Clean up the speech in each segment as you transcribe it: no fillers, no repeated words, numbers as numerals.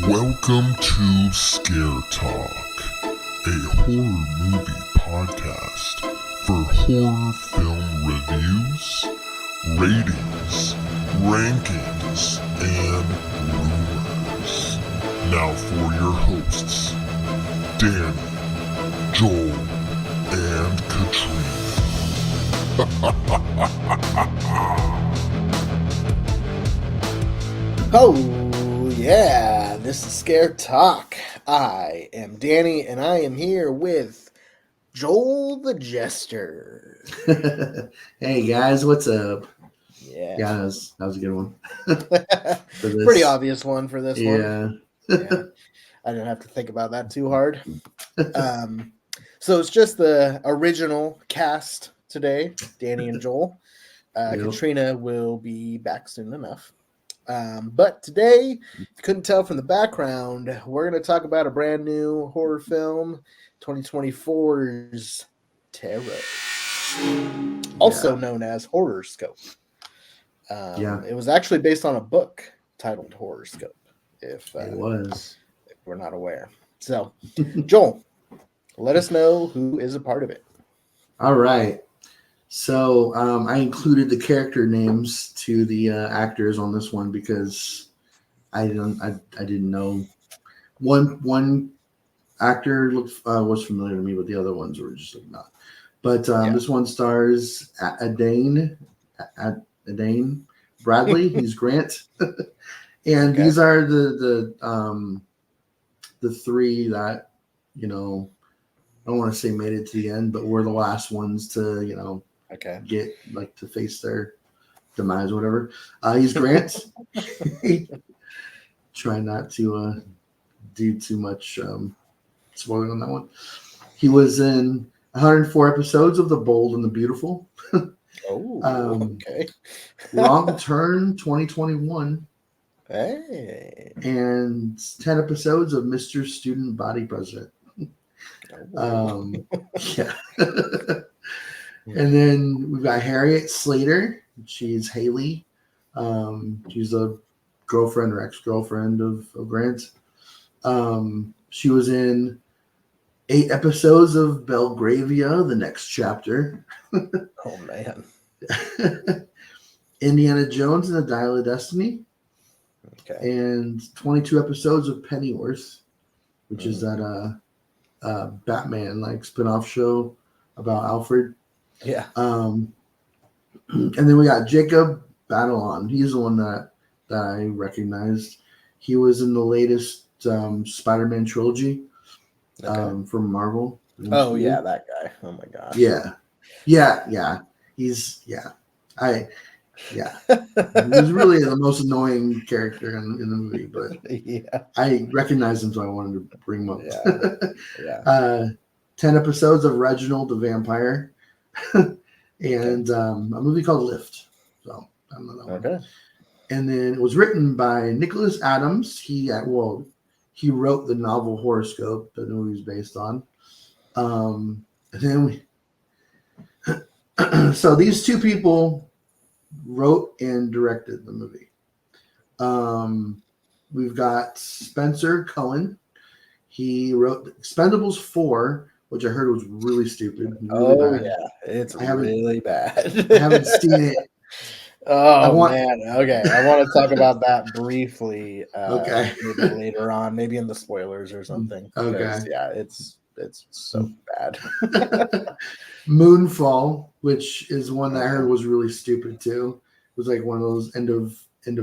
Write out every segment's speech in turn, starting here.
Welcome to Scare Talk, a horror movie podcast for horror film reviews, ratings, rankings, and rumors. Now for your hosts, Danny, Joel, and Katrina. Oh, yeah, this is Scare Talk. I am Danny, and I am here with Joel the Jester. Hey guys, what's up? Yeah. Yeah, that was a good one. Pretty obvious one for this one. Yeah. Yeah. I didn't have to think about that too hard. So it's just the original cast today, Danny and Joel. Yep. Katrina will be back soon enough. But today, if you couldn't tell from the background, we're going to talk about a brand new horror film, 2024's Terror, also known as Horror Scope. It was actually based on a book titled Horror Scope, if we're not aware. So, Joel, let us know who is a part of it. All right. So I included the character names to the actors on this one because I didn't know. One actor was familiar to me, but the other ones were just like not. But This one stars Adane Bradley. He's Grant, and these are the three that I don't want to say made it to the end, but were the last ones to get to face their demise or whatever. He's Grant. Try not to do too much spoiling on that one. He was in 104 episodes of The Bold and the Beautiful. Wrong Turn 2021. Hey. And 10 episodes of Mr. Student Body President. Yeah. And then we've got Harriet Slater. She's Haley. She's a girlfriend or ex-girlfriend of Grant. She was in 8 episodes of Belgravia, The Next Chapter. Oh, man. Indiana Jones and the Dial of Destiny. Okay. And 22 episodes of Pennyworth, which is that Batman spin-off show about Alfred. Yeah. And then we got Jacob Batalon. He's the one that I recognized. He was in the latest Spider-Man trilogy from Marvel. Oh, yeah, that guy. Oh, my gosh. Yeah. He's he was really the most annoying character in the movie, but I recognized him, so I wanted to bring him up. 10 episodes of Reginald the Vampire, and a movie called Lift. So I don't know that one. And then it was written by Nicholas Adams. He wrote the novel Horoscope that the movie is based on. And then so these two people wrote and directed the movie. We've got Spencer Cohen. He wrote Expendables 4, which I heard was really stupid. Really bad. It's really bad. I haven't seen it. Man. Okay, I want to talk about that briefly. Maybe later on, maybe in the spoilers or something. Okay. Yeah, it's so bad. Moonfall, which is one that I heard was really stupid too. It was like one of those end of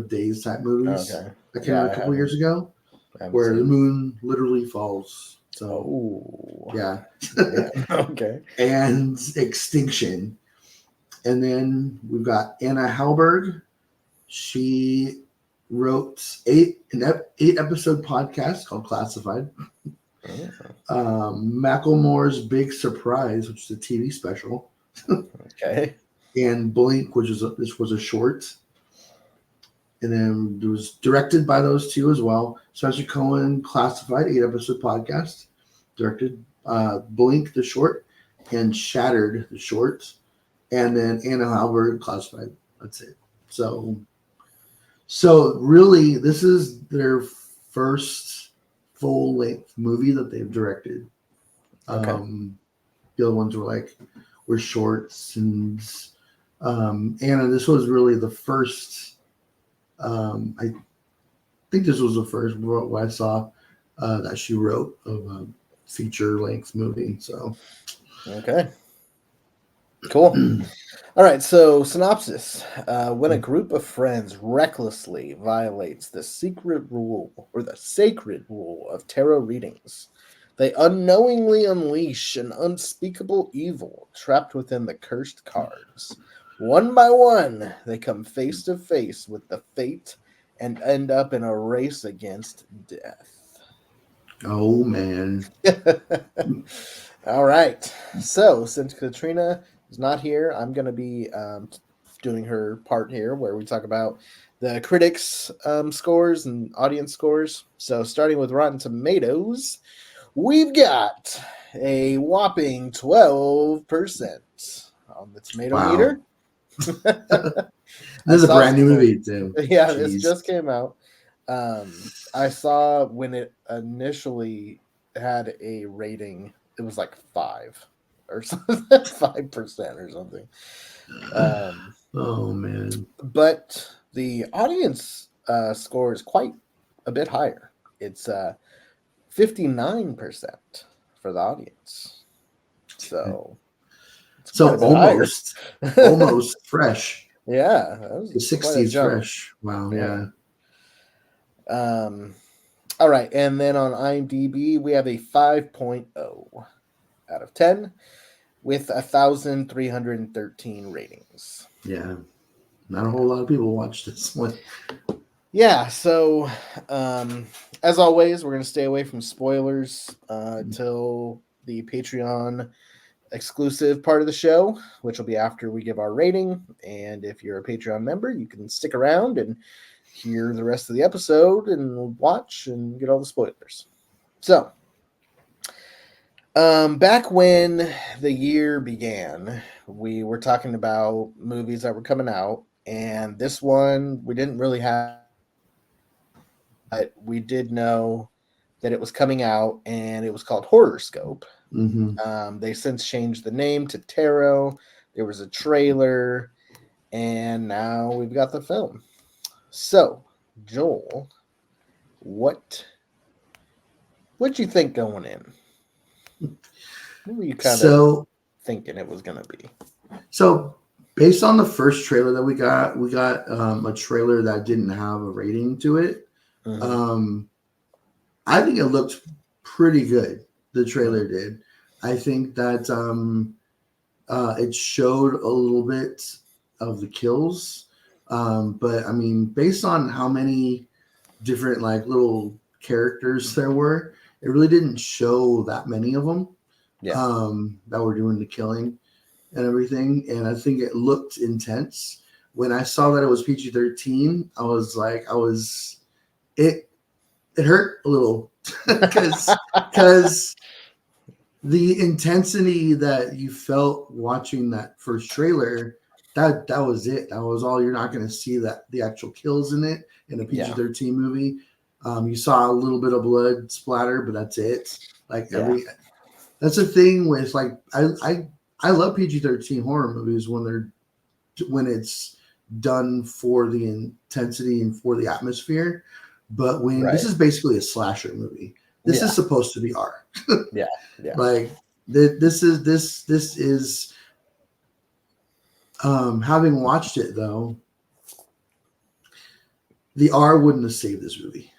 days type movies that came out a couple years ago, where the moon literally falls. So yeah. Okay. And Extinction. And then we've got Anna Hallberg. She wrote an 8-episode podcast called Classified. Macklemore's Big Surprise, which is a TV special. Okay. And Blink, which was a short. And then it was directed by those two as well. Spencer Cohen, Classified, 8-episode podcast. Directed Blink, the short, and Shattered, the short. And then Anna Hallberg, Classified. That's it. So really, this is their first full-length movie that they've directed. Okay. The other ones were shorts, and Anna, this was really the first. I think this was the first what I saw that she wrote of a feature-length movie. So, okay, cool. All right, so synopsis. When a group of friends recklessly violates the secret rule or the sacred rule of tarot readings, they unknowingly unleash an unspeakable evil trapped within the cursed cards. One by one, they come face to face with the fate and end up in a race against death. Oh, man. All right. So, since Katrina is not here, I'm going to be doing her part here where we talk about the critics' scores and audience scores. So, starting with Rotten Tomatoes, we've got a whopping 12% on the tomato meter. This is a brand new movie, too. Yeah, Jeez. This just came out. I saw when it initially had a rating, it was like 5 or something, 5% or something. Oh, man. But the audience score is quite a bit higher. It's 59% for the audience. So almost fresh. Yeah. The 60s fresh. Wow, yeah. All right, and then on IMDb, we have a 5.0 out of 10 with 1,313 ratings. Yeah, not a whole lot of people watched this one. Yeah, so as always, we're going to stay away from spoilers until the Patreon exclusive part of the show, which will be after we give our rating. And if you're a Patreon member, you can stick around and hear the rest of the episode and watch and get all the spoilers. So, back when the year began, we were talking about movies that were coming out, and this one we didn't really have, but we did know that it was coming out, and it was called Horrorscope. Mm-hmm. They since changed the name to Tarot. There was a trailer, and now we've got the film. So, Joel, what'd you think going in? What were you kind of thinking it was going to be? So, based on the first trailer that we got a trailer that didn't have a rating to it. Mm-hmm. I think it looked pretty good. The trailer did. I think that it showed a little bit of the kills. But I mean, based on how many different little characters there were, it really didn't show that many of them that were doing the killing and everything. And I think it looked intense. When I saw that it was PG-13, it hurt a little because the intensity that you felt watching that first trailer, that was it. That was all. You're not going to see that the actual kills in it in a PG-13 movie. You saw a little bit of blood splatter, but that's it. That's the thing with I love PG-13 horror movies when it's done for the intensity and for the atmosphere. But when this is basically a slasher movie, this is supposed to be R. Yeah. This is. Having watched it though, the R wouldn't have saved this movie.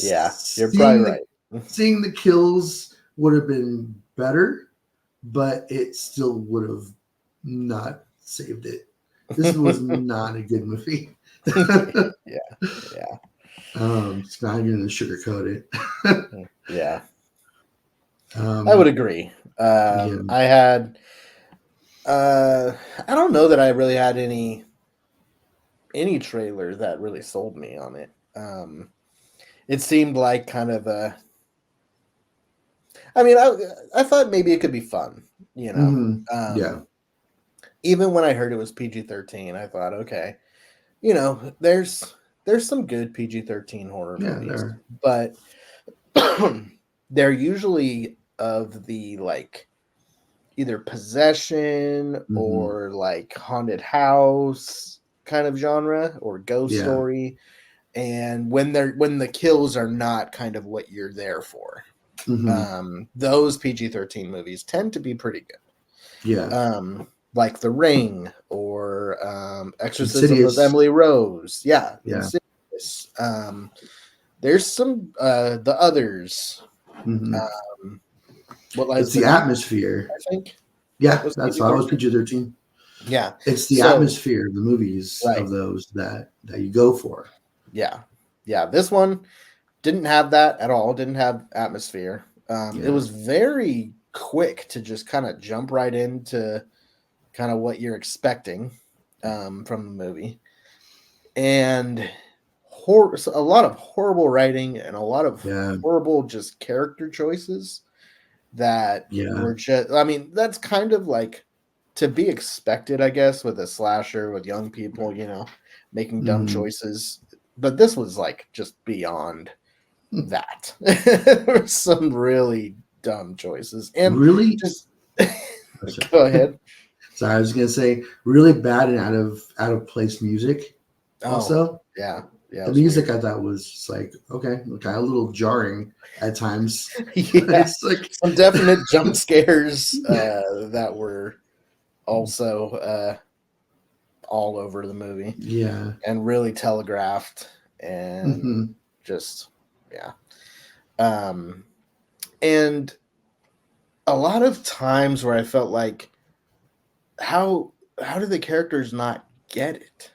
Yeah, you're probably right. Seeing the kills would have been better, but it still would have not saved it. This was not a good movie. Yeah. It's not even to sugarcoat it. Yeah. I would agree. I had. I don't know that I really had any trailer that really sold me on it. It seemed like kind of a. I mean, I thought maybe it could be fun, you know. Mm-hmm. Even when I heard it was PG-13, I thought, okay, you know, there's there's some good PG-13 horror movies, but they're usually of the like either possession or like haunted house kind of genre or ghost story, and when the kills are not kind of what you're there for, those PG-13 movies tend to be pretty good. Like The Ring or Exorcism Insidious. Of Emily Rose. Insidious. There's some the others. It's The Atmosphere, I think. Yeah, that's why I was PG-13. Yeah, it's the atmosphere of the movies of those that you go for. Yeah. This one didn't have that at all. Didn't have atmosphere. It was very quick to just kind of jump right into kind of what you're expecting from the movie, and a lot of horrible writing and a lot of horrible just character choices that were just, I mean, that's kind of like to be expected, I guess, with a slasher with young people, you know, making dumb choices. But this was like just beyond that. There were some really dumb choices. And really just go ahead. So I was gonna say really bad and out of place music. Also, the music weird. I thought was just like okay, kind of a little jarring at times. It's like some definite jump scares that were also all over the movie. Yeah, and really telegraphed and just and a lot of times where I felt like how do the characters not get it?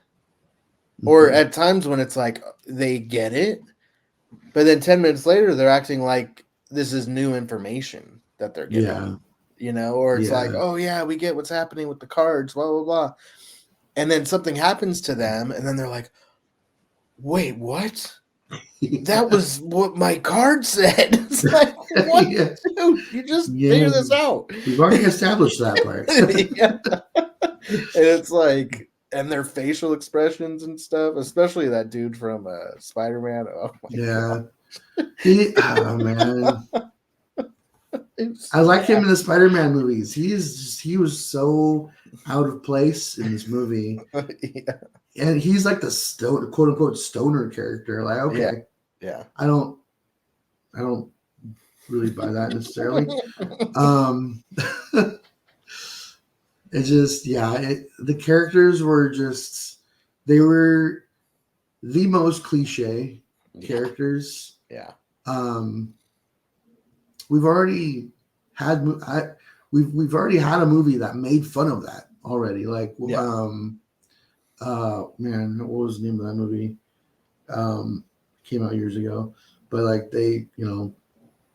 Or at times when it's like they get it, but then 10 minutes later they're acting like this is new information that they're getting. Yeah. You know, or it's like, oh yeah, we get what's happening with the cards, blah blah blah. And then something happens to them, and then they're like, wait, what? That was what my card said. It's like, what? Dude, you just figure this out. We've already established that part. And it's like, and their facial expressions and stuff, especially that dude from Spider-Man. Oh my God. Oh man. I like him in the Spider-Man movies. He was so out of place in this movie. And he's like the quote unquote stoner character. Like, okay. Yeah. I don't really buy that necessarily. It just the characters were just they were the most cliche characters. Yeah. We've already had we've already had a movie that made fun of that already. Like man, what was the name of that movie? Came out years ago, but like they,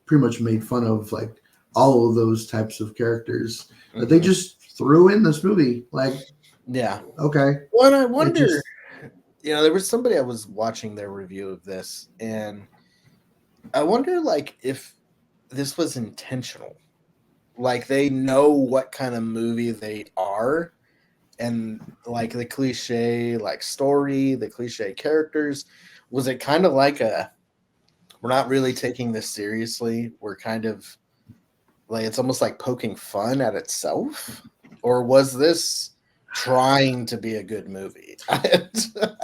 pretty much made fun of like all of those types of characters that they just threw in this movie. Like, okay. Well, and I wonder, there was somebody I was watching their review of this, and I wonder like if this was intentional, like they know what kind of movie they are, and like the cliche like story, the cliche characters, was it kind of like we're not really taking this seriously, we're kind of like it's almost like poking fun at itself, or was this trying to be a good movie? I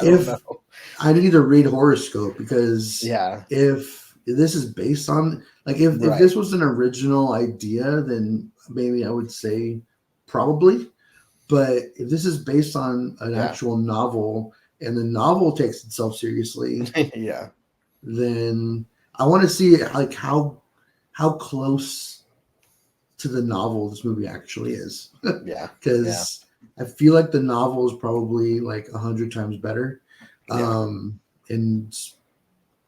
don't know. I need to read Horoscope because if this is based on like if this was an original idea, then maybe I would say probably. But if this is based on an actual novel and the novel takes itself seriously, then I want to see like how close to the novel this movie actually is. Because I feel like the novel is probably like 100 times better. And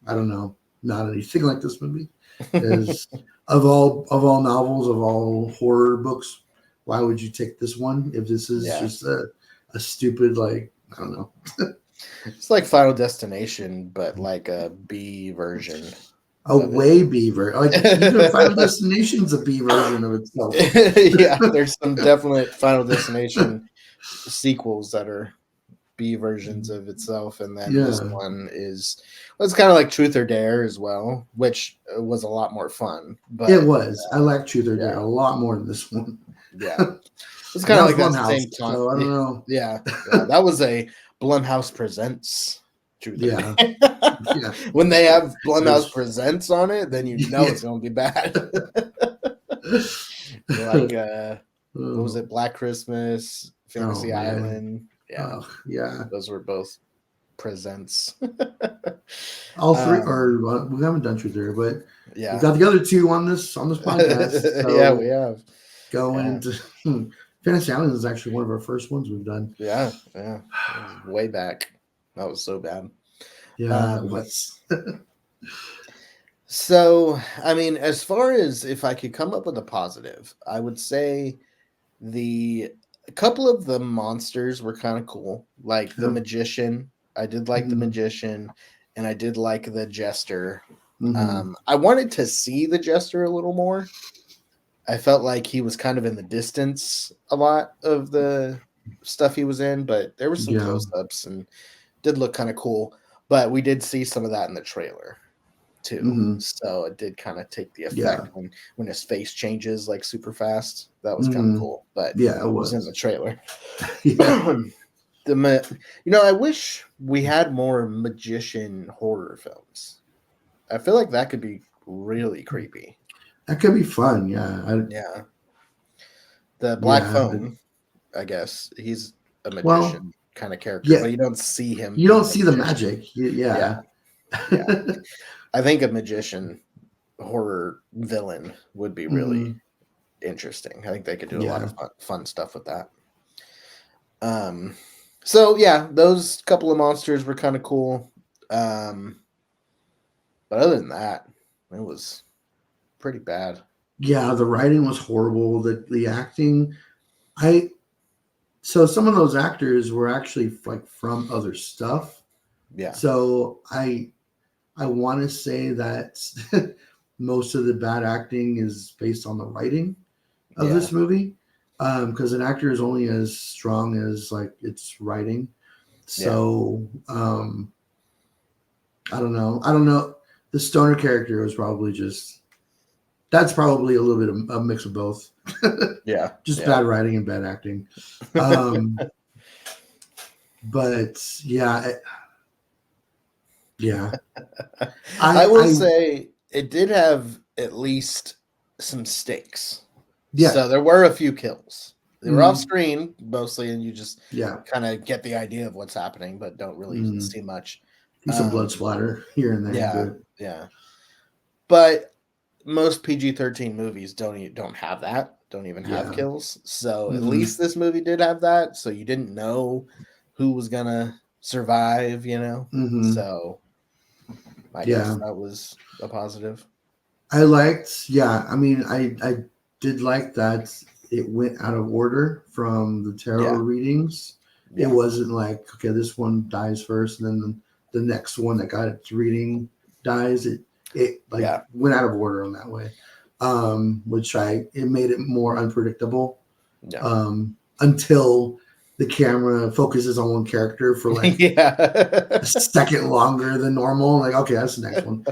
I don't know, not anything like this movie. Because of all novels, of all horror books, why would you take this one if this is just a stupid, like, I don't know. It's like Final Destination, but like a B version. A way B version. Like even Final Destination's a B version of itself. There's some definite Final Destination sequels that are B versions of itself, and then this one is it's kind of like Truth or Dare as well, which was a lot more fun. But it was. I like Truth or Dare a lot more than this one. Yeah, it's kind of like that same time. So I don't know. Yeah, that was a Blumhouse Presents. Truth or Dare. When they have Blumhouse Presents on it, then you know it's gonna be bad. Like what was it? Black Christmas, Fantasy Island. Yeah, those were both presents. All three, or we haven't done Truth or Dare, but we got the other two on this podcast. So yeah, we have. Going into Fantasy Island is actually one of our first ones we've done. Yeah. Way back. That was so bad. Yeah, it was. So, I mean, as far as if I could come up with a positive, I would say a couple of the monsters were kind of cool. Like the magician. I did like the magician, and I did like the jester. I wanted to see the jester a little more. I felt like he was kind of in the distance a lot of the stuff he was in, but there were some close-ups and did look kind of cool. But we did see some of that in the trailer too. So it did kind of take the effect when his face changes like super fast. That was kind of cool. But it was in the trailer. I wish we had more magician horror films. I feel like that could be really creepy. That could be fun, yeah. The Black Phone, I guess he's a magician kind of character, but you don't see him. You don't see the magic. Yeah. I think a magician horror villain would be really interesting. I think they could do a lot of fun stuff with that. So those couple of monsters were kind of cool. But other than that, it was pretty bad. Yeah, the writing was horrible. The acting, so some of those actors were actually like from other stuff. Yeah. So I want to say that most of the bad acting is based on the writing of this movie, because an actor is only as strong as like its writing. So I don't know. The stoner character was probably that's probably a little bit of a mix of both. Just bad writing and bad acting. But I will say it did have at least some stakes. Yeah. So there were a few kills. They were off screen mostly, and you just kind of get the idea of what's happening, but don't really see much. Some blood splatter here and there. Yeah. But most PG-13 movies don't have that. Don't even have kills. So at least this movie did have that. So you didn't know who was gonna survive, So I guess that was a positive. I liked, I mean, I did like that it went out of order from the tarot readings. It wasn't like, okay, this one dies first, and then the next one that got its reading dies. It went out of order in that way, which it made it more unpredictable until the camera focuses on one character for like a second longer than normal. Like, okay, that's the next one.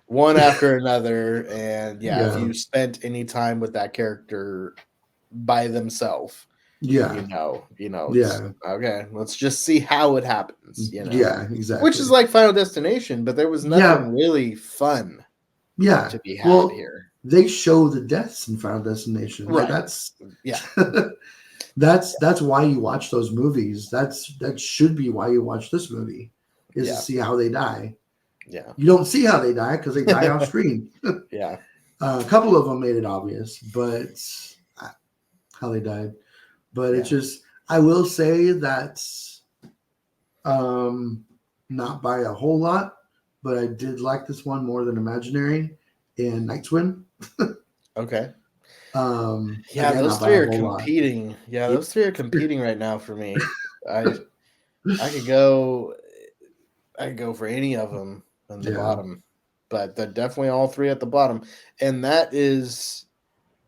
One after another, and if you spent any time with that character by themselves, okay, let's just see how it happens. Exactly. Which is like Final Destination, but there was nothing really fun. To be had here. They show the deaths in Final Destination. Right. That's why you watch those movies. That should be why you watch this movie, is to see how they die. Yeah. You don't see how they die because they die off screen. A couple of them made it obvious, but how they died. But it's just, I will say that's not by a whole lot, but I did like this one more than Imaginary and Night Swim. Okay. Those three are competing. Those three are competing right now for me. I could go for any of them on the bottom, but they're definitely all three at the bottom, and that is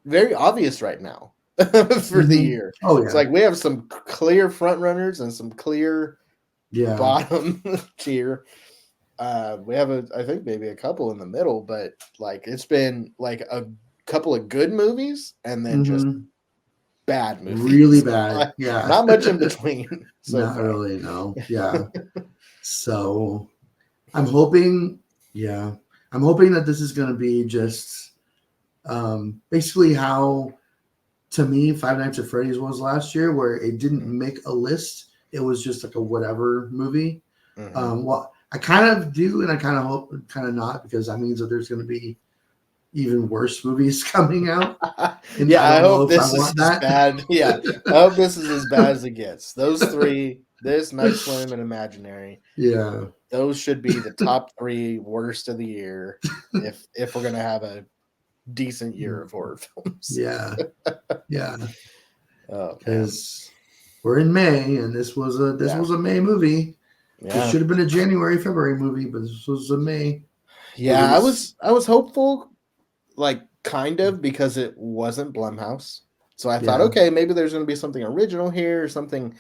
very obvious right now. for the year. Oh yeah. It's like we have some clear front runners and some clear bottom tier. We have I think maybe a couple in the middle, but like it's been like a couple of good movies and then just bad movies. Really bad. Yeah. Not much in between. Not really, no. Yeah. So I'm hoping that this is gonna be just basically how, to me, Five Nights at Freddy's was last year, where it didn't make a list. It was just like a whatever movie. Well, I kind of do, and I kind of hope, kind of not, because that means that there's going to be even worse movies coming out. I hope this is as bad. Yeah, I hope this is as bad as it gets. Those three, this, Night Swim, and Imaginary. Yeah, those should be the top 3 worst of the year if we're going to have a decent year of horror films. Yeah. Because we're in May, and this was a May movie. It should have been a January, February movie, but this was a May. Yeah, I was hopeful, like kind of, because it wasn't Blumhouse. So I thought, okay, maybe there's going to be something original here, or something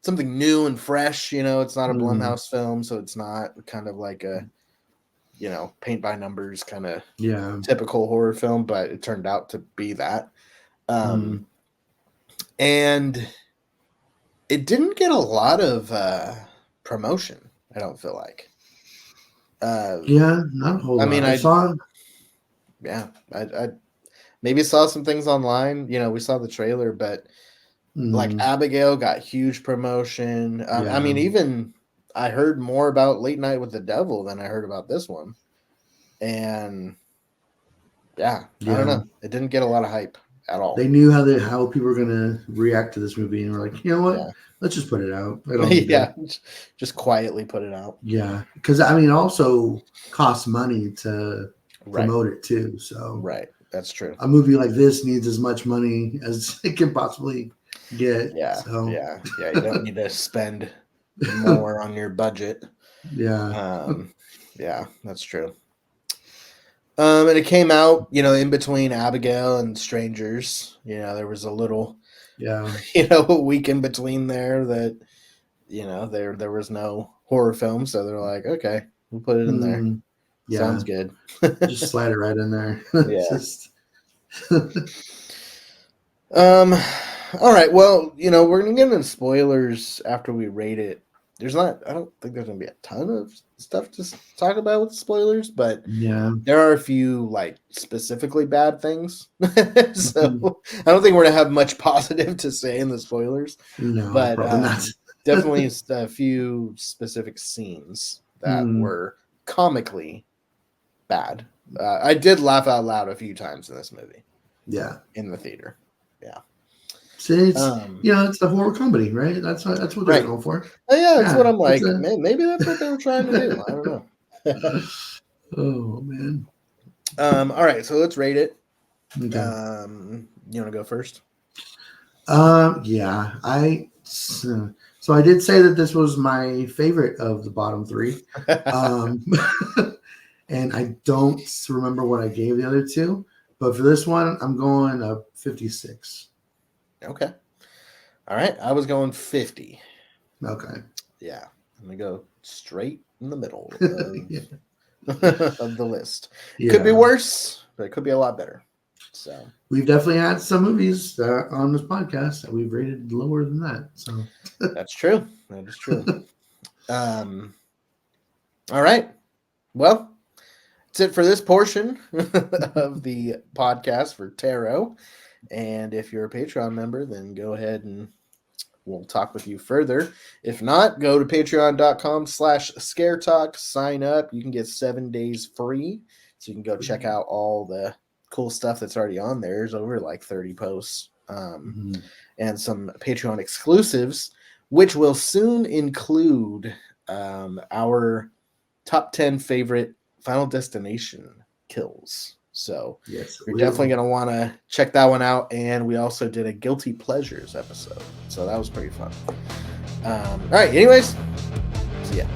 new and fresh. It's not a Blumhouse film, so it's not kind of like a paint by numbers kind of typical horror film, but it turned out to be that. And it didn't get a lot of promotion, I don't feel like. Not a whole lot. I maybe saw some things online. We saw the trailer, but like Abigail got huge promotion. I mean, even I heard more about Late Night with the Devil than I heard about this one. And I don't know. It didn't get a lot of hype at all. They knew how people were going to react to this movie, and were like, you know what? Let's just put it out. Just quietly put it out. Yeah, because I mean, it also costs money to promote it too. So that's true. A movie like this needs as much money as it can possibly get. You don't need to spend more on your budget. That's true. And it came out, in between Abigail and Strangers. There was a little, a week in between there that, there was no horror film. So they're like, okay, we'll put it in there. Sounds good. Just slide it right in there. All right. Well, we're going to get into spoilers after we rate it. I don't think there's going to be a ton of stuff to talk about with spoilers, but there are a few like specifically bad things. So I don't think we're going to have much positive to say in the spoilers. No, but probably not. Definitely a few specific scenes that were comically bad. I did laugh out loud a few times in this movie. Yeah. In the theater. Yeah. So it's it's a horror comedy, right? That's what they're going for. That's what I'm like. Maybe that's what they were trying to do. I don't know. Oh man. All right, so let's rate it. Okay. You want to go first? So I did say that this was my favorite of the bottom 3. And I don't remember what I gave the other 2, but for this one, I'm going a 56. Okay. All right. I was going 50. Okay. Yeah. I'm going to go straight in the middle of the list. Yeah. Could be worse, but it could be a lot better. So we've definitely had some movies on this podcast that we've rated lower than that. So that's true. That is true. All right. Well, that's it for this portion of the podcast for Tarot. And if you're a Patreon member, then go ahead and we'll talk with you further. If not, go to patreon.com/scaretalk, sign up. You can get 7 days free. So you can go check out all the cool stuff that's already on there. There's over like 30 posts and some Patreon exclusives, which will soon include our top 10 favorite Final Destination kills. So you're definitely going to want to check that one out. And we also did a Guilty Pleasures episode. So that was pretty fun. All right. Anyways, see ya.